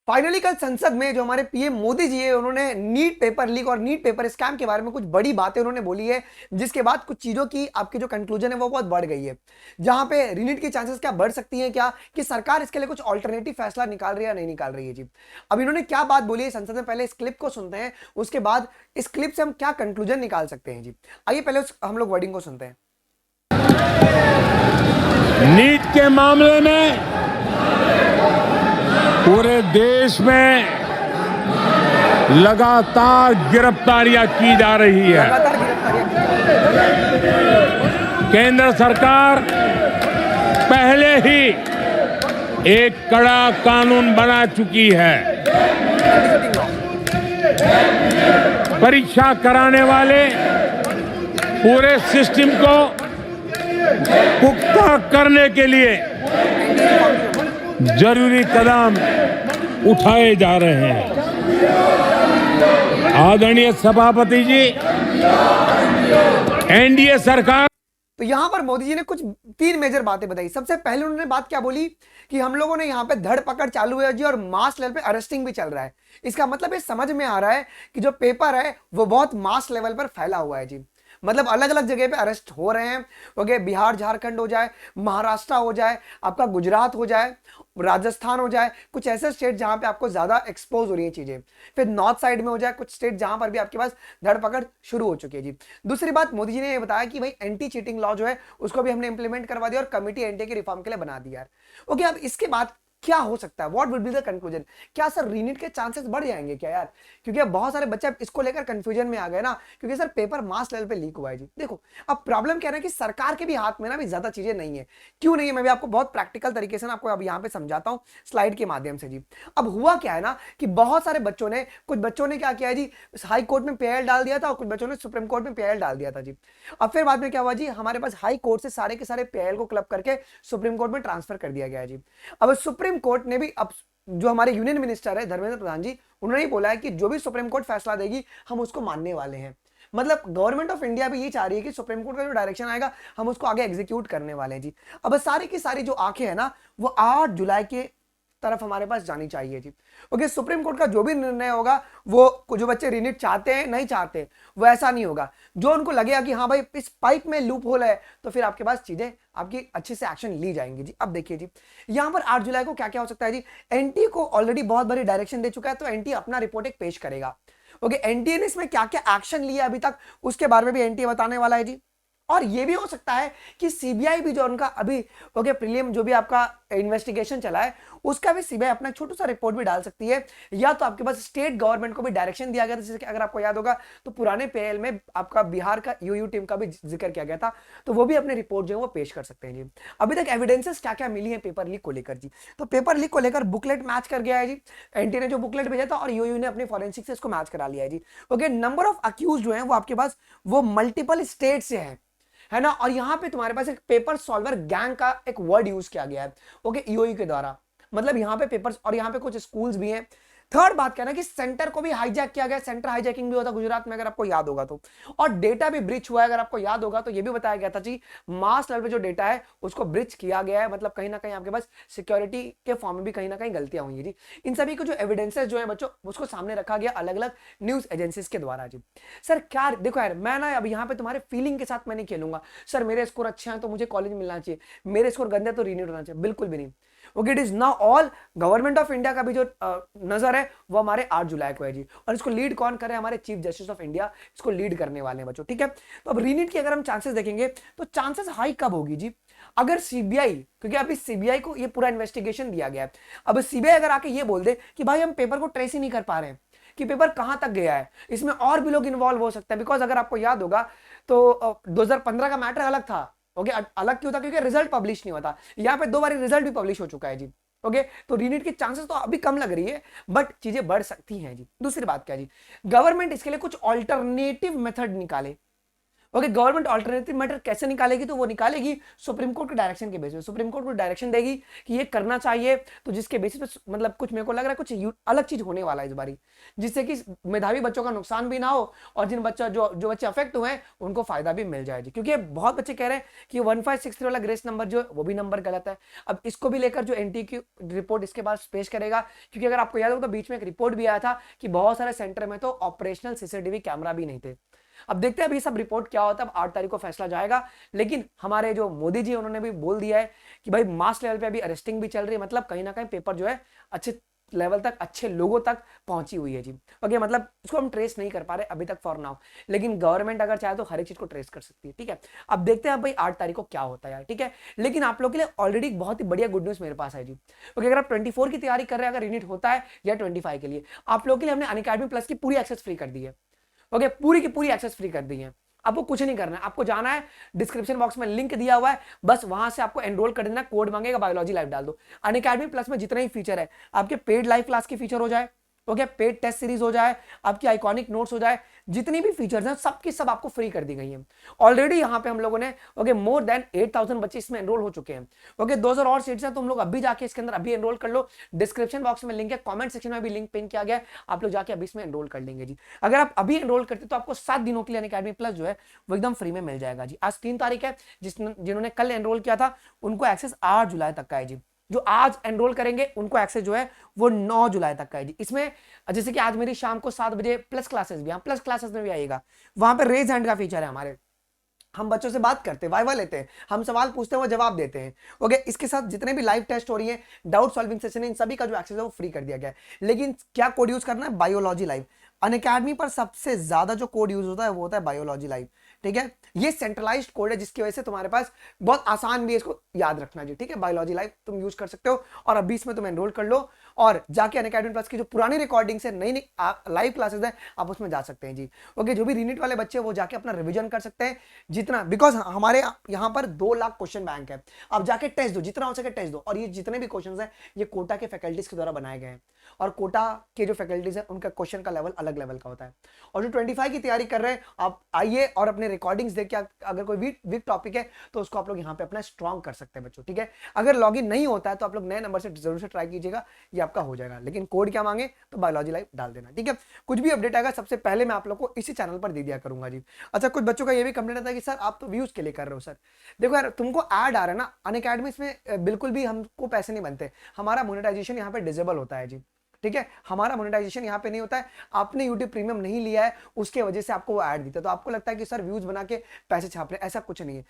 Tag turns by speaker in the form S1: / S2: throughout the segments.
S1: Finally कल संसद में जो हमारे पीएम मोदी जी है उन्होंने नीट पेपर लीक और नीट पेपर स्कैम के बारे में कुछ बड़ी बातें उन्होंने बोली है, जिसके बाद कुछ चीजों की आपकी जो कंक्लूजन है वो बहुत बढ़ गई है। जहां पे रीनीट की चांसेस क्या बढ़ सकती हैं, क्या कि सरकार इसके लिए कुछ ऑल्टरनेटिव फैसला निकाल रही है या नहीं निकाल रही है जी। अब इन्होंने क्या बात बोली है संसद में, पहले इस क्लिप को सुनते हैं, उसके बाद इस क्लिप से हम क्या कंक्लूजन निकाल सकते हैं जी। आइए पहले हम लोग वर्डिंग को सुनते हैं।
S2: नीट के मामले में पूरे देश में लगातार गिरफ्तारियां की जा रही है।
S1: लगातार गिरफ्तारियां
S2: केंद्र सरकार पहले ही एक कड़ा कानून बना चुकी है। परीक्षा कराने वाले पूरे सिस्टम को पुख्ता करने के लिए जरूरी कदम उठाए जा रहे हैं। आदरणीय सभापति जी, एनडीए सरकार।
S1: तो यहां पर मोदी जी ने कुछ 3 मेजर बातें बताई। सबसे पहले उन्होंने बात क्या बोली कि हम लोगों ने यहां पे धड़ पकड़ चालू है जी और मास लेवल पे अरेस्टिंग भी चल रहा है। इसका मतलब ये समझ में आ रहा है कि जो पेपर है वो बहुत मास लेवल पर फैला हुआ है जी। मतलब अलग अलग जगह पे अरेस्ट हो रहे हैं। ओके, बिहार झारखंड हो जाए, महाराष्ट्र हो जाए, आपका गुजरात हो जाए, राजस्थान हो जाए, कुछ ऐसे स्टेट जहां पे आपको ज्यादा एक्सपोज हो रही है चीजें। फिर नॉर्थ साइड में हो जाए कुछ स्टेट जहां पर भी आपके पास धरपकड़ शुरू हो चुकी है जी। दूसरी बात मोदी जी ने ये बताया कि भाई एंटी चीटिंग लॉ जो है उसको भी हमने इंप्लीमेंट करवा दिया और कमिटी एंटी के रिफॉर्म के लिए बना दिया है। ओके, अब इसके बाद क्या हो सकता है, what will be the conclusion? क्या सर रीनीट के चांसेस बढ़ जाएंगे क्या यार? क्योंकि अब बहुत सारे बच्चे इसको लेकर कंफ्यूजन में आ गए ना, क्योंकि सर पेपर मास लेवल पे लीक हुआ है जी। देखो, अब प्रॉब्लम क्या है ना कि सरकार के भी हाथ में ना भी ज्यादा चीजें नहीं है। क्यों नहीं है, मैं भी आपको बहुत प्रैक्टिकल तरीके से ना आपको अब यहाँ पे समझाता हूँ स्लाइड के माध्यम से जी। अब हुआ क्या है ना कि बहुत सारे बच्चों ने, कुछ बच्चों ने क्या किया है जी, हाई कोर्ट में पीआईएल डाल दिया था और कुछ बच्चों ने सुप्रीम कोर्ट में पीआईएल डाल दिया था जी। अब फिर बाद में क्या हुआ जी, हमारे पास हाई कोर्ट से सारे के सारे पीआईएल को क्लब करके सुप्रीम कोर्ट में ट्रांसफर कर दिया गया है जी। अब सुप्रीम कोर्ट ने भी, अब जो हमारे यूनियन मिनिस्टर है धर्मेंद्र प्रधान जी, उन्होंने ही बोला है कि जो भी सुप्रीम कोर्ट फैसला देगी हम उसको मानने वाले हैं। मतलब गवर्नमेंट ऑफ इंडिया भी ये चाह रही है कि सुप्रीम कोर्ट का जो डायरेक्शन आएगा हम उसको आगे एग्जीक्यूट करने वाले हैं जी। अब सारी की सारी जो आंखें है ना वो 8 जुलाई के तरफ हमारे पास जानी चाहिए जी। ओके, सुप्रीम कोर्ट का जो भी निर्णय होगा, वो जो बच्चे रीनीट चाहते हैं नहीं चाहते वो ऐसा नहीं होगा। जो उनको लगेगा कि हाँ भाई इस पाइप में लूप होल है, तो फिर आपके पास चीजें आपकी अच्छे से एक्शन ली जाएंगी जी। अब देखिए जी, यहां पर 8 जुलाई को क्या क्या हो सकता है जी। एनटी को ऑलरेडी बहुत बड़ी डायरेक्शन दे चुका है, तो एनटी अपना रिपोर्ट एक पेश करेगा। ओके, एनटीए ने इसमें क्या क्या एक्शन लिया अभी तक उसके बारे में भी एनटीए बताने वाला है जी। और ये भी हो सकता है कि सीबीआई भी जो उनका अभी ओके प्रीलिम जो भी आपका इन्वेस्टिगेशन चला है उसका भी सीबीआई अपना छोटा सा रिपोर्ट भी डाल सकती है। या तो आपके पास स्टेट गवर्नमेंट को भी डायरेक्शन दिया गया था, जैसे कि अगर आपको याद होगा तो पुराने पीएल में आपका बिहार का यूयू टीम का भी जिक्र किया गया था, तो वो भी अपनी रिपोर्ट जो है वो पेश कर सकते हैं जी। अभी तक एविडेंसेस क्या क्या मिली है पेपर लीक को लेकर जी। तो पेपर लीक को लेकर बुकलेट मैच कर गया है जी, एनटी ने जो बुकलेट भेजा था और यूयू ने अपनी फॉरेंसिक से इसको मैच करा लिया है जी। ओके, नंबर ऑफ अक्यूज जो है वो आपके पास वो मल्टीपल स्टेट से है ना। और यहां पे तुम्हारे पास एक पेपर सॉल्वर गैंग का एक वर्ड यूज किया गया है ओके ईओई के द्वारा। मतलब यहां पे पेपर्स और यहां पे कुछ स्कूल्स भी हैं। थर्ड बात क्या है ना कि सेंटर को भी हाईजैक किया गया, सेंटर हाईजैकिंग भी होता गुजरात में अगर आपको याद होगा तो। और डेटा भी ब्रिच हुआ है, अगर आपको याद होगा तो ये भी बताया गया था जी, मास लेवल पे जो डेटा है उसको ब्रिच किया गया है। मतलब कहीं ना कहीं आपके पास सिक्योरिटी के फॉर्म में भी कहीं ना कहीं गलतियां हुई है जी। इन सभी को जो एविडेंसेस जो है बच्चों उसको सामने रखा गया अलग अलग न्यूज एजेंसीज के द्वारा जी। सर क्या देखो यार, मैं ना अब यहाँ पे तुम्हारे फीलिंग के साथ मैं नहीं खेलूंगा। सर मेरे स्कोर अच्छे हैं तो मुझे कॉलेज मिलना चाहिए, मेरे स्कोर गंदे तो रीनीट होना चाहिए, बिल्कुल भी नहीं। Okay, it is now all government of India का भी जो नजर है वो हमारे 8 जुलाई को है जी। और इसको लीड कौन करे, हमारे चीफ जस्टिस ऑफ इंडिया इसको लीड करने वाले हैं बच्चों, ठीक है। तो अब रीनीट की अगर हम चांसेस देखेंगे तो चांसेस हाई कब होगी जी, अगर सीबीआई, क्योंकि अभी सीबीआई को ये पूरा इन्वेस्टिगेशन दिया गया है, अब सीबीआई अगर आके ये बोल दे कि भाई हम पेपर को ट्रेस ही नहीं कर पा रहे हैं कि पेपर कहां तक गया है, इसमें और भी लोग इन्वॉल्व हो सकते हैं। बिकॉज अगर आपको याद होगा तो 2015 का मैटर अलग था। ओके, अलग क्यों था, क्योंकि रिजल्ट पब्लिश नहीं हुआ था। यहाँ पे 2 बार रिजल्ट भी पब्लिश हो चुका है जी। ओके, तो रीनीट के चांसेस तो अभी कम लग रही है, बट चीजें बढ़ सकती हैं जी। दूसरी बात क्या जी, गवर्नमेंट इसके लिए कुछ ऑल्टरनेटिव मेथड निकाले। ओके, गवर्नमेंट ऑल्टरनेटिव मैटर कैसे निकालेगी, तो वो निकालेगी सुप्रीम कोर्ट के डायरेक्शन के बेसिस पे। सुप्रीम कोर्ट को डायरेक्शन देगी कि ये करना चाहिए, तो जिसके बेसिस पे मतलब कुछ मेरे को लग रहा है कुछ अलग चीज होने वाला है इस बारी, जिससे कि मेधावी बच्चों का नुकसान भी ना हो और जिन बच्चा जो बच्चे अफेक्ट हुए हैं उनको फायदा भी मिल जाए जी। क्योंकि बहुत बच्चे कह रहे हैं कि 1563 वाला ग्रेस नंबर जो है वो भी नंबर गलत है। अब इसको भी लेकर जो एनटी की रिपोर्ट इसके बाद पेश करेगा, क्योंकि अगर आपको याद हो तो बीच में एक रिपोर्ट भी आया था कि बहुत सारे सेंटर में तो ऑपरेशनल सीसीटीवी कैमरा भी नहीं थे। अब देखते हैं अभी सब रिपोर्ट क्या होता है, अब 8 तारीख को फैसला जाएगा। लेकिन हमारे जो मोदी जी उन्होंने भी बोल दिया है कि भाई मास लेवल पे अभी अरेस्टिंग भी चल रही है, मतलब कहीं ना कहीं पेपर जो है अच्छे लेवल तक, अच्छे लोगों तक पहुंची हुई है जी। ओके, मतलब इसको हम ट्रेस नहीं कर पा रहे अभी तक फॉर नाउ, लेकिन गवर्नमेंट अगर चाहे तो हर एक चीज को ट्रेस कर सकती है। ठीक है, अब देखते हैं भाई 8 तारीख को क्या होता है यार। ठीक है, लेकिन आप लोग के लिए ऑलरेडी बहुत ही बढ़िया गुड न्यूज मेरे पास है जी। ओके, अगर आप 24 की तैयारी कर रहे हैं, अगर यूनिट होता है या 25 के लिए, आप लोग के लिए हमने अनअकैडमी प्लस की पूरी एक्सेस फ्री कर दी है। ओके, पूरी की पूरी एक्सेस फ्री कर दी है। आपको कुछ नहीं करना है, आपको जाना है, डिस्क्रिप्शन बॉक्स में लिंक दिया हुआ है, बस वहां से आपको एनरोल कर देना, कोड मांगेगा, बायोलॉजी लाइव डाल दो। अनअकैडमी प्लस में जितने ही फीचर है, आपके पेड लाइव क्लास के फीचर हो जाए, ओके, पेड टेस्ट सीरीज हो जाए, आपकी आइकॉनिक नोट्स हो जाए, जितनी भी फीचर्स हैं सब की सब आपको फ्री कर दी गई हैं। ऑलरेडी यहाँ पे हम लोगों ने ओके मोर देन 8000 बच्चे इसमें एनरोल हो चुके हैं। ओके, 2000 और सीट्स हैं, तो हम लोग अभी जाके इसके अंदर अभी एनरोल कर लो। डिस्क्रिप्शन बॉक्स में लिंक है, कमेंट सेक्शन में भी लिंक पिन किया गया है, आप लोग जाके अभी इसमें एनरोल कर लेंगे जी। अगर आप अभी एनरोल करते तो आपको 7 दिनों के लिए अनअकैडमी प्लस जो है वो एकदम फ्री में मिल जाएगा जी। आज 3 तारीख है, जिन्होंने कल एनरोल किया था उनको एक्सेस 8 जुलाई तक का है जी। जो आज एनरोल करेंगे उनको एक्सेस जो है वो 9 जुलाई तक का है जी। इसमें जैसे कि आज मेरी शाम को 7 बजे प्लस क्लासेस भी, प्लस क्लासेस में भी आएगा, वहां पे रेज हैंड का फीचर है हमारे, हम बच्चों से बात करते हैं, वाइवा लेते हैं, हम सवाल पूछते हैं, वो जवाब देते हैं। ओके, इसके साथ जितने भी लाइव टेस्ट हो रही है, डाउट सॉल्विंग सेशन है, इन सभी का जो एक्सेस है वो फ्री कर दिया गया है। लेकिन क्या कोड यूज करना है? Biology live. अनअकैडमी पर सबसे ज्यादा जो कोड यूज होता है वो होता है बायोलॉजी लाइव। ठीक है, ये सेंट्रलाइज्ड कोड है जिसकी वजह से तुम्हारे पास बहुत आसान भी है इसको याद रखना जी। ठीक है, बायोलॉजी लाइव तुम यूज कर सकते हो और अभी इसमें तुम एनरोल कर लो और जाके अनअकैडमी प्लस की जो पुरानी रिकॉर्डिंग्स है, नई नई लाइव क्लासेस है, आप उसमें जा सकते हैं जी। ओके, जो भी रीनिट वाले बच्चे वो जाके अपना रिवीजन कर सकते हैं जितना, बिकॉज हमारे यहाँ पर 2 लाख क्वेश्चन बैंक है। आप जाके टेस्ट दो, जितना हो सके टेस्ट दो, और ये जितने भी क्वेश्चन है ये कोटा के फैकल्टीज के द्वारा बनाए गए हैं, और कोटा के जो फैकल्टीज है उनका क्वेश्चन का लेवल अलग लेवल का होता है। और जो 25 की तैयारी कर रहे हैं, आप आइए और अपने रिकॉर्डिंग्स देख के अगर कोई वीक टॉपिक है तो उसको आप लोग यहाँ पे अपना स्ट्रॉन्ग कर सकते हैं बच्चों। ठीक है, अगर लॉगिन नहीं होता है तो आप लोग नए नंबर से जरूर से ट्राई कीजिएगा, ये आपका हो जाएगा। लेकिन कोड क्या मांगे तो बायोलॉजी लाइव डाल देना। ठीक है, कुछ भी अपडेट आएगा सबसे पहले मैं आप लोग को इसी चैनल पर दे दिया करूंगा जी। अच्छा, कुछ बच्चों का ये भी कंप्लेंट आता है कि सर आप तो व्यूज के लिए कर रहे हो। सर देखो यार, तुमको ऐड आ रहा है ना, अनअकैडमी में बिल्कुल भी हमको पैसे नहीं बनते, हमारा मोनेटाइजेशन यहाँ पे डिसेबल होता है जी। ठीक है, हमारा मोनेटाइजेशन यहाँ पे नहीं होता है। आपने YouTube प्रीमियम नहीं लिया है, उसके वजह से आपको वो ऐड देता है, तो आपको लगता है कि सर व्यूज बना के पैसे छाप रहे हैं, ऐसा कुछ नहीं है।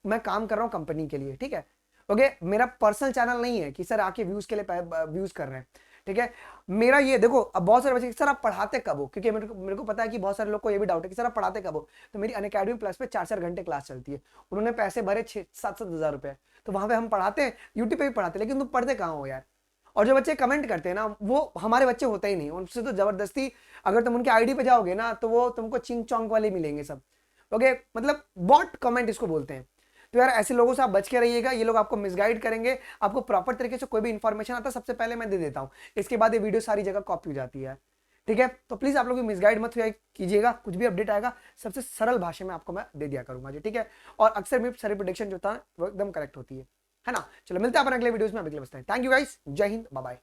S1: मैं काम कर रहा हूँ कंपनी के लिए। ठीक है, ओके, मेरा पर्सनल चैनल नहीं है कि सर आके व्यूज के लिए व्यूज कर रहे हैं। ठीक है, मेरा ये देखो, अब बहुत सारे बच्चे सर आप पढ़ाते कब हो, क्योंकि मेरे को पता है कि बहुत सारे लोग को ये भी डाउट है कि सर आप पढ़ाते कब हो। तो मेरी अनअकैडमी प्लस पे 4-4 घंटे क्लास चलती है, उन्होंने पैसे भरे 6-7 हज़ार रुपए, तो वहां पे हम पढ़ाते हैं, यूट्यूब पे भी पढ़ाते हैं, लेकिन तुम पढ़ते कहाँ हो यार। और जो बच्चे कमेंट करते हैं ना, वो हमारे बच्चे होते ही नहीं, उनसे तो जबरदस्ती अगर तुम उनके आईडी पे जाओगे ना तो वो तुमको चिंग चौंक वाले मिलेंगे सब। ओके, मतलब बॉट कमेंट इसको बोलते हैं। तो यार ऐसे लोगों से आप बच के रहिएगा, ये लोग आपको मिसगाइड करेंगे। आपको प्रॉपर तरीके से कोई भी इंफॉर्मेशन आता है सबसे पहले मैं दे देता हूँ, इसके बाद ये वीडियो सारी जगह कॉपी हो जाती है। ठीक है, तो प्लीज आप लोग भी मिसगाइड मत कीजिएगा, कुछ भी अपडेट आएगा सबसे सरल भाषा में आपको मैं दे दिया करूंगा जी। ठीक है, और अक्सर मेरी सारी प्रेडिक्शन जो था वो एकदम करेक्ट होती है ना। चलो मिलते हैं अपन अगले वीडियोस में, अगले बस थैंक यू गाइस, जय हिंद, बाय बाय।